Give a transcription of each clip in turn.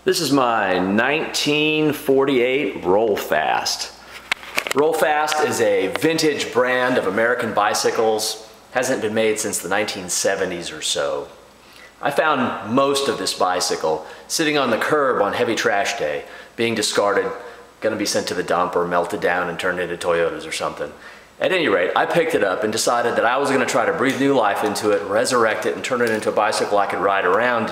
This is my 1948 RollFast. RollFast is a vintage brand of American bicycles. Hasn't been made since the 1970s or so. I found most of this bicycle sitting on the curb on heavy trash day, being discarded, gonna be sent to the dump or melted down and turned into Toyotas or something. At any rate, I picked it up and decided that I was gonna try to breathe new life into it, resurrect it, and turn it into a bicycle I could ride around.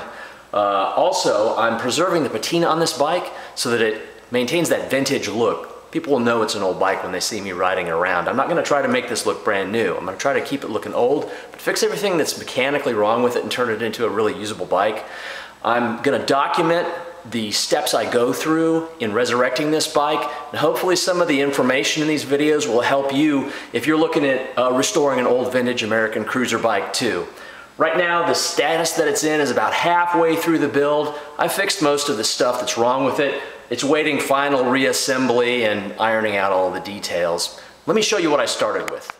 Also, I'm preserving the patina on this bike so that it maintains that vintage look. People will know it's an old bike when they see me riding it around. I'm not going to try to make this look brand new. I'm going to try to keep it looking old, but fix everything that's mechanically wrong with it and turn it into a really usable bike. I'm going to document the steps I go through in resurrecting this bike, and hopefully some of the information in these videos will help you if you're looking at restoring an old vintage American cruiser bike too. Right now, the status that it's in is about halfway through the build. I fixed most of the stuff that's wrong with it. It's waiting final reassembly and ironing out all the details. Let me show you what I started with.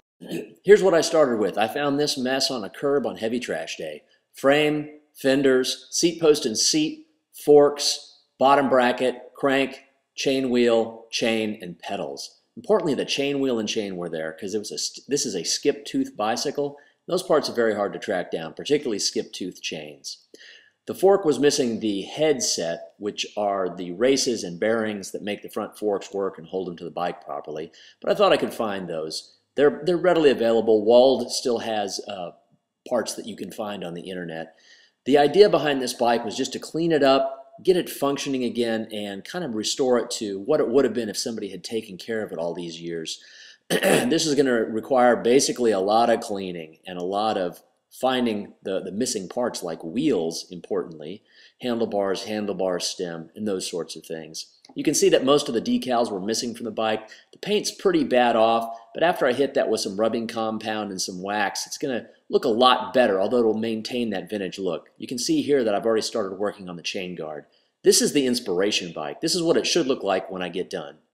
Here's what I started with. I found this mess on a curb on heavy trash day. Frame, fenders, seat post and seat, forks, bottom bracket, crank, chain wheel, chain, and pedals. Importantly, the chain wheel and chain were there because this is a skip tooth bicycle. Those parts are very hard to track down, particularly skip tooth chains. The fork was missing the head set, which are the races and bearings that make the front forks work and hold them to the bike properly. But I thought I could find those. They're readily available. Wald still has parts that you can find on the internet. The idea behind this bike was just to clean it up, get it functioning again, and kind of restore it to what it would have been if somebody had taken care of it all these years. This is going to require basically a lot of cleaning and a lot of finding the missing parts like wheels, importantly, handlebars, handlebar stem, and those sorts of things. You can see that most of the decals were missing from the bike. The paint's pretty bad off, but after I hit that with some rubbing compound and some wax, it's going to look a lot better, although it'll maintain that vintage look. You can see here that I've already started working on the chain guard. This is the inspiration bike. This is what it should look like when I get done.